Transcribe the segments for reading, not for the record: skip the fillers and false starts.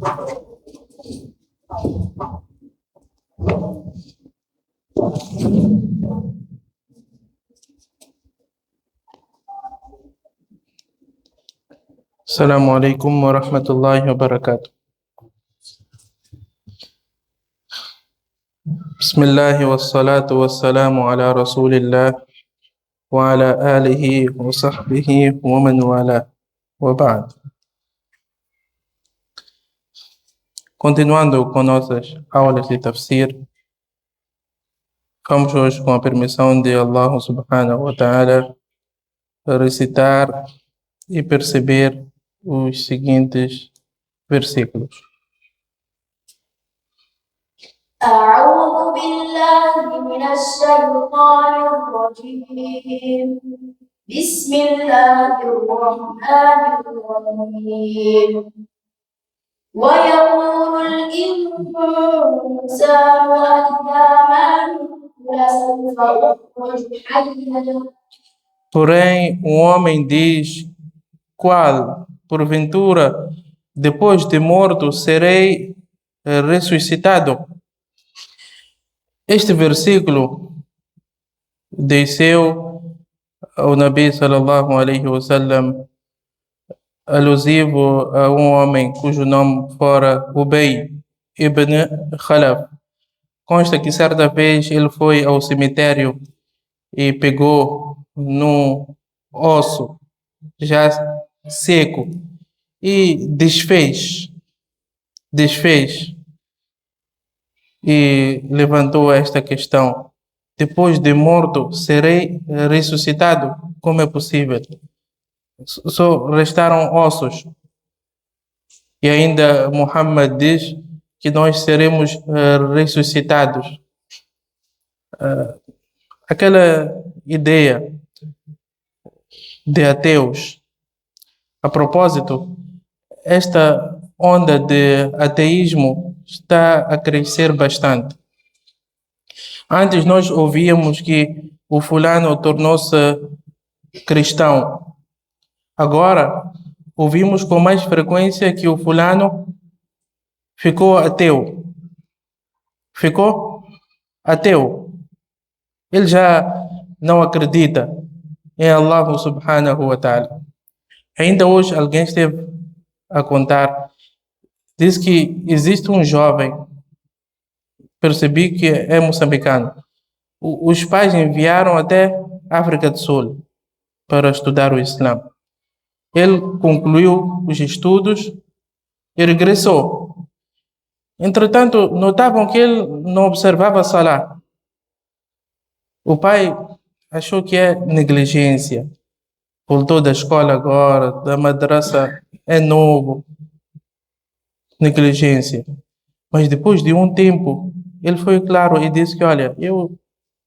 السلام عليكم ورحمة الله وبركاته. بسم الله والصلاة والسلام على رسول الله وعلى آله وصحبه ومن والاه. وبعد. Continuando com nossas aulas de tafsir, vamos hoje, com a permissão de Allah subhanahu wa ta'ala, recitar e perceber os seguintes versículos. أعوذ بالله من الشيطان الرجيم بسم الله الرحمن الرحيم ويقول الإنسان أإذا ما مت لسوف أخرج حيا. Porém, o homem diz: qual, porventura, depois de morto, serei ressuscitado? Este versículo desceu ao Nabi sallallahu alaihi wasallam, alusivo a um homem cujo nome fora Ubay ibn Khalaf. Consta que certa vez ele foi ao cemitério e pegou num osso já seco e desfez e levantou esta questão: depois de morto serei ressuscitado? Como é possível? Só restaram ossos. E ainda Muhammad diz que nós seremos ressuscitados. Aquela ideia de ateus. A propósito, esta onda de ateísmo está a crescer bastante. Antes nós ouvíamos que o fulano tornou-se cristão. Agora ouvimos com mais frequência que o fulano ficou ateu. Ficou ateu. Ele já não acredita em Allah subhanahu wa ta'ala. Ainda hoje alguém esteve a contar, diz que existe um jovem, percebi que é moçambicano. Os pais enviaram até África do Sul para estudar o Islã. Ele concluiu os estudos e regressou. Entretanto, notavam que ele não observava a Salah. O pai achou que é negligência. Voltou da escola agora, da madraça, é novo. Negligência. Mas depois de um tempo, ele foi claro e disse que, olha, eu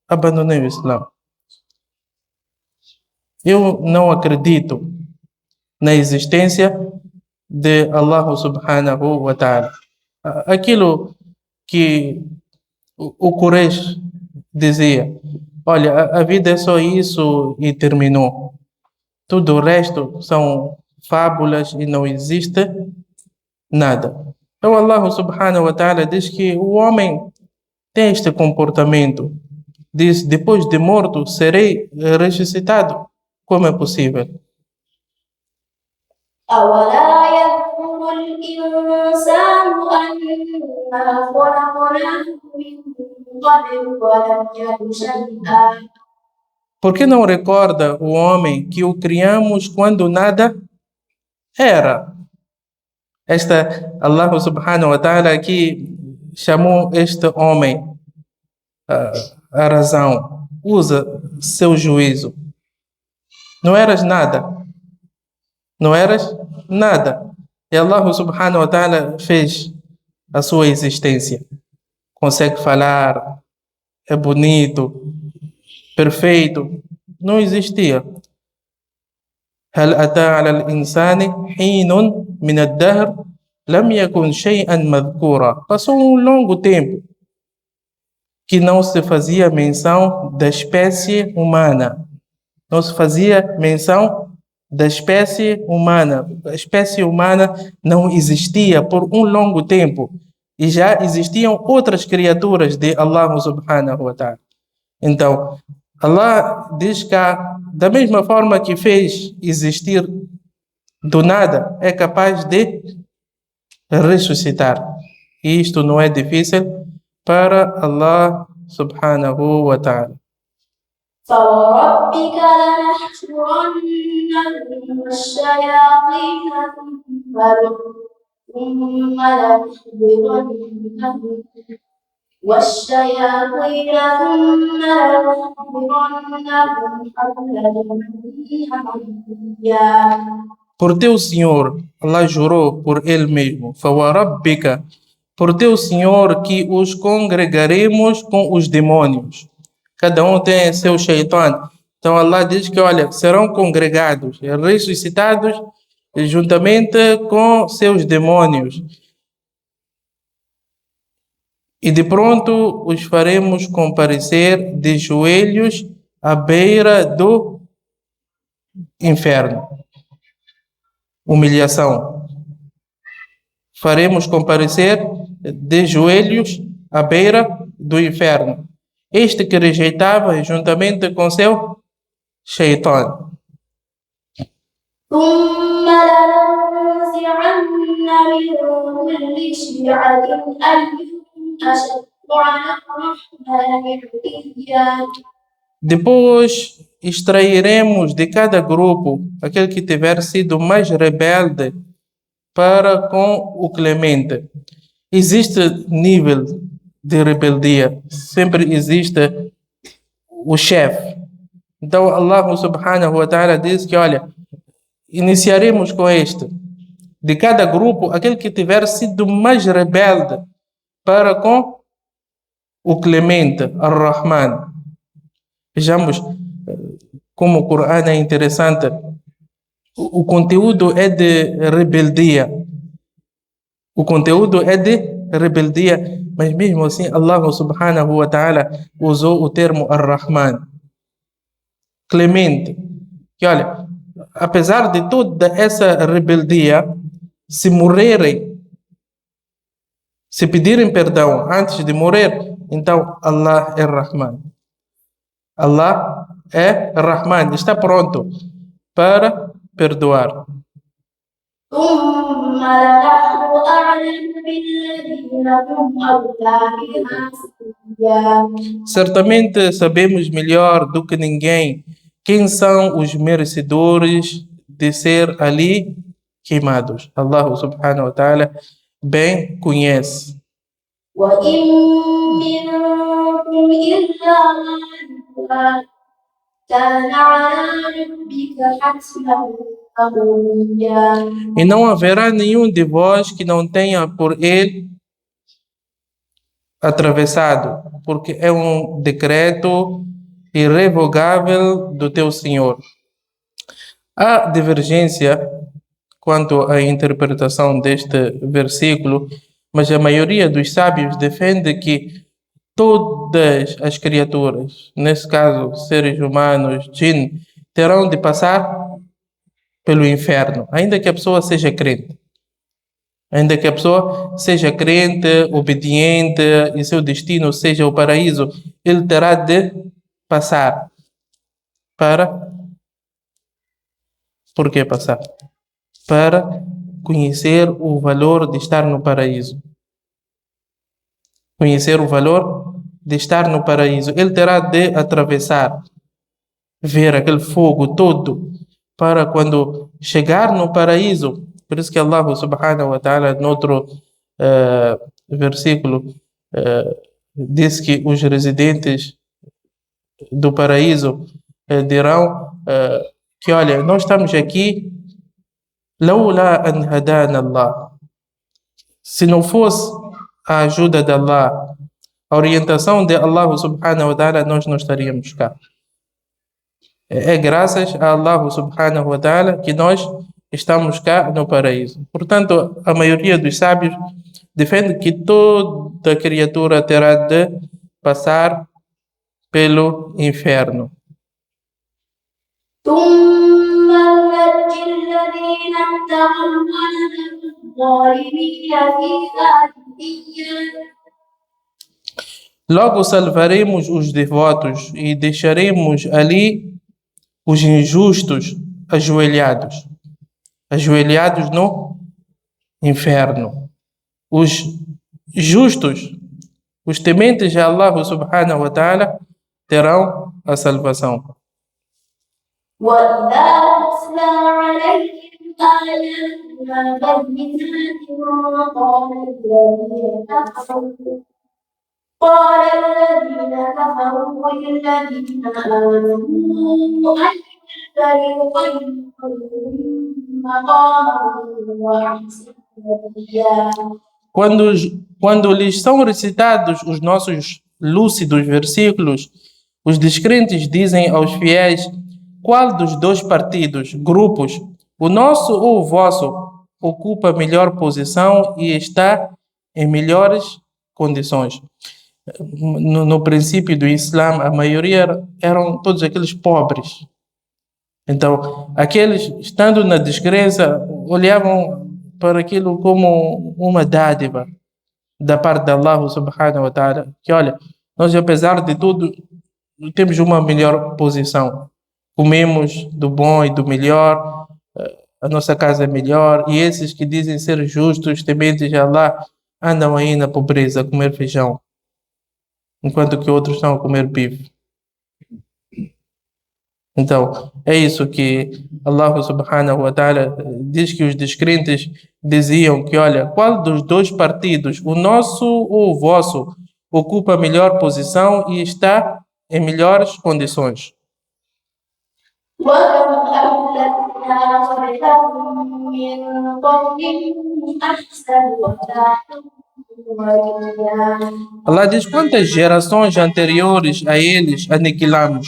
abandonei o Islã. Eu não acredito na existência de Allah subhanahu wa ta'ala. Aquilo que o Quraysh dizia: olha, a vida é só isso e terminou. Tudo o resto são fábulas e não existe nada. Então Allah subhanahu wa ta'ala diz que o homem tem este comportamento. Diz: depois de morto serei ressuscitado. Como é possível? أولا يذكر الإنسان أنا خلقناه من قبل ولم يك شيئا. Por que não recorda o homem que o criamos quando nada era? Allah subhanahu wa ta'ala aqui chamou este homem a razão. Usa seu juízo. Não eras nada. Não eras nada. E Allah subhanahu wa ta'ala fez a sua existência. Consegue falar, é bonito, perfeito. Não existia. هل أتى على الإنسان حين من الدهر لم يكن شيئا مذكورا. Passou um longo tempo que não se fazia menção da espécie humana. Não se fazia menção da espécie humana. A espécie humana não existia por um longo tempo e já existiam outras criaturas de Allah subhanahu wa ta'ala. Então, Allah diz que da mesma forma que fez existir do nada, é capaz de ressuscitar. E isto não é difícil para Allah subhanahu wa ta'ala. فوربك لنحشرنهم والشياطين ثم لنحضرنهم والشياطين ثم لنحضرنهم حول جهنم. Por teu Senhor, Allah jurou por Ele mesmo, فوربك, por teu Senhor que os congregaremos com os demônios. Cada um tem seu shaitan. Então Allah diz que, olha, serão congregados, ressuscitados juntamente com seus demônios. E de pronto os faremos comparecer de joelhos à beira do inferno. Humilhação. Faremos comparecer de joelhos à beira do inferno. Este que rejeitava juntamente com seu shaitan. ثم لننزعن من كل شيعة أيهم أشد على الرحمن عتيا. Depois extrairemos de cada grupo aquele que tiver sido mais rebelde para com o clemente. Existe nível de rebeldia, sempre existe o chefe. Então Allah subhanahu wa ta'ala diz que, olha, iniciaremos com este. De cada grupo, aquele que tiver sido mais rebelde para com o clemente, Ar-Rahman. Vejamos como o Corão é interessante. O conteúdo é de rebeldia. O conteúdo é de rebeldia, mas mesmo assim Allah subhanahu wa ta'ala usou o termo Ar-Rahman, clemente. Que olha, apesar de toda essa rebeldia, se morrerem, se pedirem perdão antes de morrer, então Allah é Rahman. Allah é Rahman, está pronto para perdoar. ثم لنحن أعلم بالذين هم أولى بها سبيلا. Certamente sabemos melhor do que ninguém quem são os merecedores de ser ali queimados. Allah subhanahu wa ta'ala bem conhece. وإن منكم إلا واردها كان على ربك حتما مقضيا. E não haverá nenhum de vós que não tenha por ele atravessado, porque é um decreto irrevogável do teu Senhor. Há divergência quanto à interpretação deste versículo, mas a maioria dos sábios defende que todas as criaturas, nesse caso seres humanos, jinn, terão de passar pelo inferno, ainda que a pessoa seja crente. Ainda que a pessoa seja crente, obediente e seu destino seja o paraíso, ele terá de passar para... Por que passar? Para conhecer o valor de estar no paraíso. Conhecer o valor de estar no paraíso. Ele terá de atravessar, ver aquele fogo todo, para quando chegar no paraíso. Por isso que Allah subhanahu wa ta'ala, no outro versículo, diz que os residentes do paraíso dirão que, olha, nós estamos aqui لولا أن هدانا الله. Se não fosse a ajuda de Allah, a orientação de Allah subhanahu wa ta'ala, nós não estaríamos cá. É graças a Allah subhanahu wa ta'ala que nós estamos cá no paraíso. Portanto, a maioria dos sábios defende que toda criatura terá de passar pelo inferno. ثم وننجي الذين اتقوا ونذر الظالمين فيها جثيا. Logo salvaremos os devotos e deixaremos ali os injustos ajoelhados no inferno. Os justos, os tementes a Allah subhanahu wa ta'ala, terão a salvação. وإذا تتلى عليهم آياتنا بينات قال الذين كفروا للذين آمنوا أي الفريقين خير مقاما وأحسن نبيا. Quando lhes são recitados os nossos lúcidos versículos, os descrentes dizem aos fiéis: qual dos dois partidos, grupos, o nosso ou o vosso, ocupa melhor posição e está em melhores condições? No princípio do Islã, a maioria eram todos aqueles pobres. Então, aqueles, estando na descrença, olhavam para aquilo como uma dádiva da parte de Allah subhanahu wa ta'ala, que olha, nós apesar de tudo temos uma melhor posição, comemos do bom e do melhor, a nossa casa é melhor, e esses que dizem ser justos, tementes a Allah, andam aí na pobreza a comer feijão, enquanto que outros estão a comer bife. Então, é isso que Allah subhanahu wa ta'ala diz, que os descrentes diziam que, olha, qual dos dois partidos, o nosso ou o vosso, ocupa a melhor posição e está em melhores condições? Allah diz: quantas gerações anteriores a eles aniquilamos?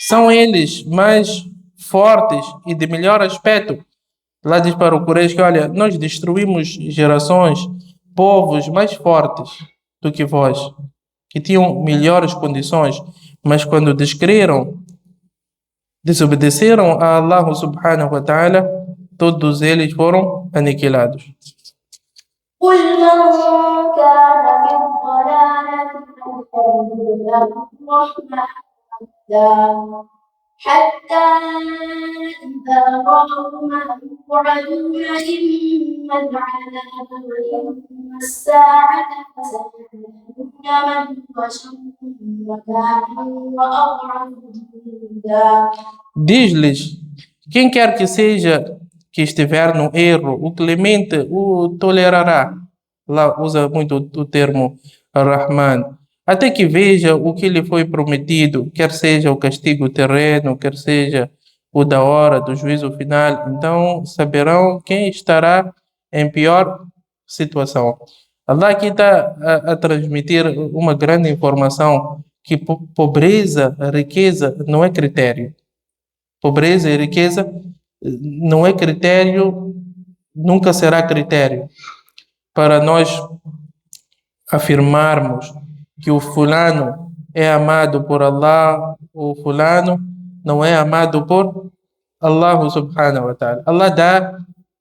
São eles mais fortes e de melhor aspecto? Allah diz para o Quraysh que, olha, nós destruímos gerações, povos mais fortes do que vós, que tinham melhores condições, mas quando desobedeceram a Allah subhanahu wa ta'ala, todos eles foram aniquilados. قل من كان في الضلالة فليمدد له الرحمن حتى إذا رأوا ما يوعدون إما العذاب وإما الساعة فسيعلمون من هو شر مكانا وأضعف جندا. Diz-lhes: quem quer que seja que estiver no erro, o clemente o tolerará. Lá usa muito o termo Ar-Rahman, até que veja o que lhe foi prometido, quer seja o castigo terreno, quer seja o da hora do juízo final. Então saberão quem estará em pior situação. Allah aqui está a transmitir uma grande informação, que pobreza, riqueza não é critério. Pobreza e riqueza não é critério, nunca será critério para nós afirmarmos que o fulano é amado por Allah, o fulano não é amado por Allah subhanahu wa ta'ala. Allah dá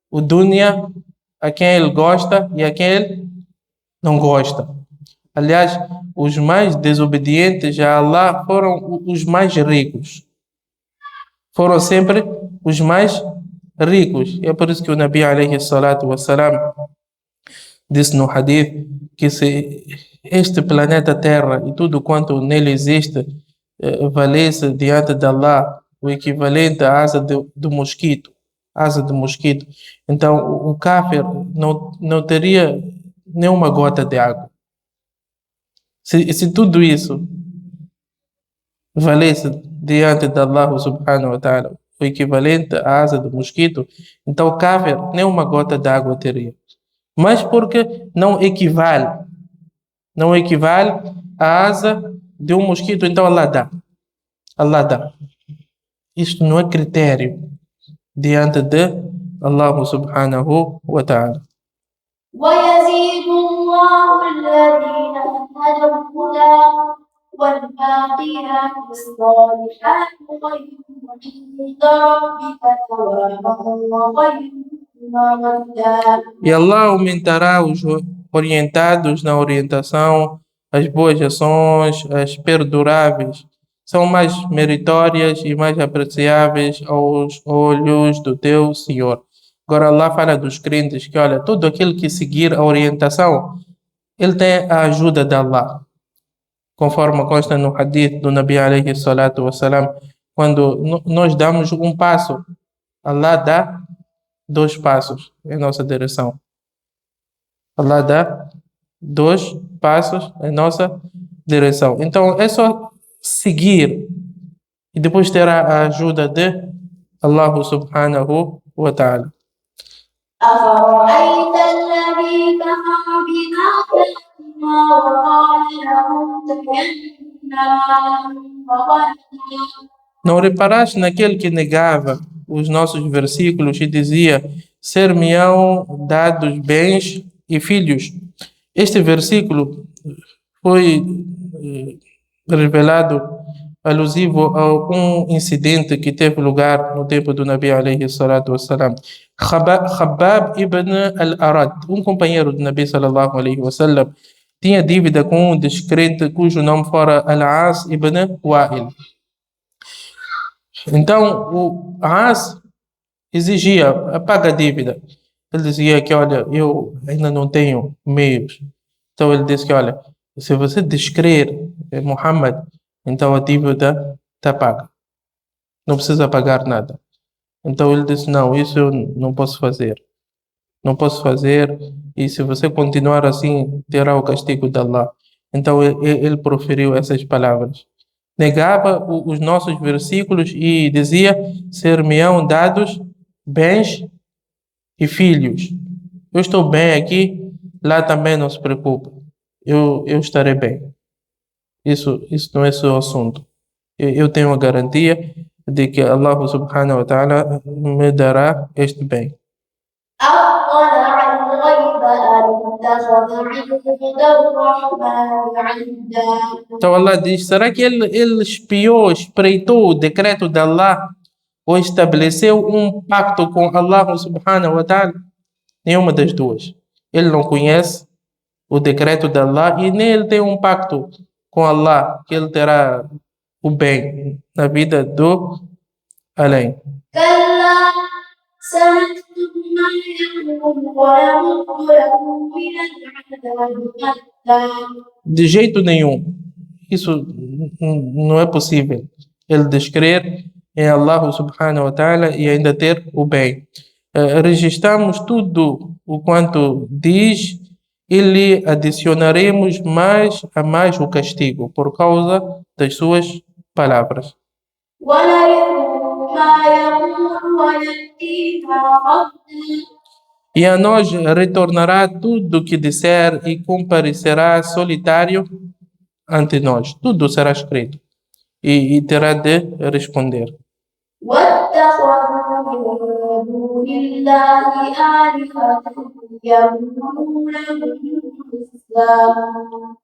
o dunya a quem ele gosta e a quem ele não gosta. Aliás, os mais desobedientes a Allah foram os mais ricos. Foram sempre os mais ricos. É por isso que o Nabi alayhi salatu wassalam disse no hadith que se este planeta Terra e tudo quanto nele existe valesse diante de Allah o equivalente à asa do mosquito, então o kafir não teria nenhuma gota de água. Se tudo isso valesse diante de Allah subhanahu wa ta'ala o equivalente à asa do mosquito, então o kafir nem uma gota de água teria. Mas porque não equivale à asa de um mosquito, então Allah dá. Isto não é critério diante de Allah subhanahu wa ta'ala. ويزيد الله الذين اهتدوا هدى والباقيات الصالحات خير عند ربك ثوابا وخير مردا. E Allah aumentará os orientados na orientação, as boas ações, as perduráveis, são mais meritórias e mais apreciáveis aos olhos do teu Senhor. Agora Allah fala dos crentes que, olha, todo aquele que seguir a orientação, ele tem a ajuda de Allah. Conforme consta no hadith do Nabi alayhi salatu wassalam, quando nós damos um passo, Allah dá 2 passos em nossa direção. Allah dá 2 passos em nossa direção. Então é só seguir e depois ter a ajuda de Allah subhanahu wa ta'ala. أفرأيت الذي كفر بآياتنا وقال لأوتين مالا وولدا. Não reparaste naquele que negava os nossos versículos e dizia: ser-me-ão dados bens e filhos. Este versículo foi revelado alusivo a um incidente que teve lugar no tempo do Nabi alayhi salatu wassalam. Khabbab ibn al-Arad, um companheiro do Nabi sallallahu alayhi wasallam, tinha dívida com um descrente cujo nome fora Al-As ibn Wa'il. Então, o As exigia, paga a dívida. Ele dizia que, olha, eu ainda não tenho meios. Então, ele disse que, olha, se você descrer Muhammad, então a dívida está paga. Não precisa pagar nada. Então, ele disse, não, isso eu não posso fazer. Não posso fazer, e se você continuar assim, terá o castigo de Allah. Então, ele proferiu essas palavras. Negava os nossos versículos e dizia: ser-me-ão dados bens e filhos. Eu estou bem aqui, lá também não se preocupe. Eu estarei bem. Isso não é seu assunto. Eu tenho a garantia de que Allah subhanahu wa ta'ala me dará este bem. أطلع الغيب أم اتخذ عند الرحمن عهدا. Então Allah diz: será que ele espiou, espreitou o decreto de Allah ou estabeleceu um pacto com Allah subhanahu wa ta'ala? Nenhuma das duas. Ele não conhece o decreto de Allah e nem ele tem um pacto com Allah que ele terá o bem na vida do além. كلا سنكتب ما يقول ونمد له من العذاب مدا. De jeito nenhum. Isso não é possível. Ele descrer em Allah subhanahu wa ta'ala e ainda ter o bem. Registramos tudo o quanto diz e lhe adicionaremos mais a mais o castigo por causa das suas palavras. ونرثه ما يقول ويأتينا فردا. E a nós retornará tudo o que disser e comparecerá solitário ante nós. Tudo será escrito e terá de responder. واتخذوا من دون الله آلهة يقولون لهم الإسلام.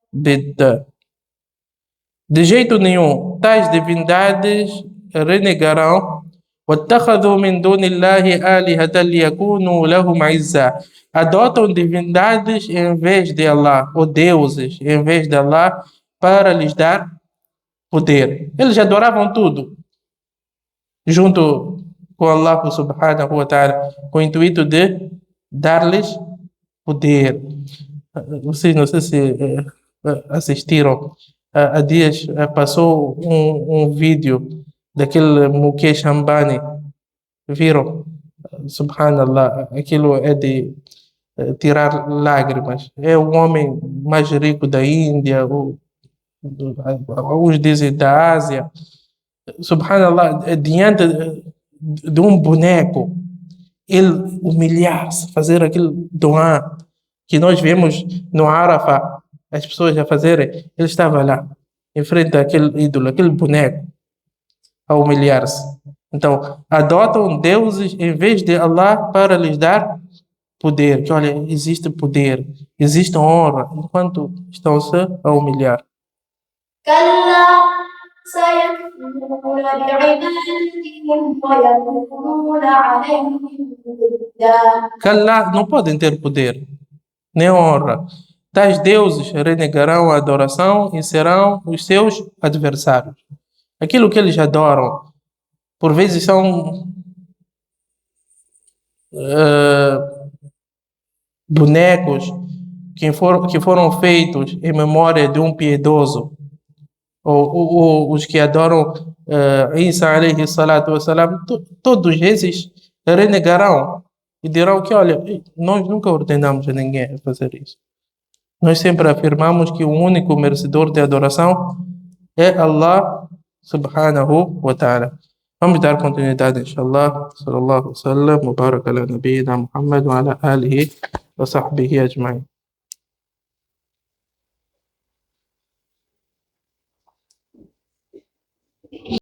De jeito nenhum, tais divindades renegarão. واتخذوا من دون الله آلهة ليكونوا لهم عزا. Adotam divindades em vez de Allah, ou deuses em vez de Allah, para lhes dar poder. Eles adoravam tudo, junto com Allah subhanahu wa ta'ala, com o intuito de dar-lhes poder. Vocês não sei se assistiram, há dias passou um vídeo daquele Mukesh Ambani. Viram? Subhanallah, aquilo é de tirar lágrimas. É o homem mais rico da Índia, alguns dizem da Ásia. Subhanallah, diante de um boneco, ele humilhar-se, fazer aquele doa que nós vemos no Arafah, as pessoas a fazerem. Ele estava lá, em frente àquele ídolo, aquele boneco, a humilhar-se. Então, adotam deuses em vez de Allah para lhes dar poder. Que olha, existe poder, existe honra, enquanto estão-se a humilhar. كلا سيكفرون بعبادتهم ويكونون عليهم ضدا. Kalla, não podem ter poder, nem honra. Tais deuses renegarão a adoração e serão os seus adversários. Aquilo que eles adoram, por vezes são bonecos que foram feitos em memória de um piedoso, ou os que adoram Isa alayhi salatu wassalam, todos esses renegarão e dirão que, olha, nós nunca ordenamos a ninguém a fazer isso. Nós sempre afirmamos que o único merecedor de adoração é Allah subhanahu wa ta'ala. Vamos dar continuidade, inshallah. Sallallahu alaihi wa sallam. Mubarak ala nabiyyina Muhammad wa ala alihi wa sahbihi ajma'in.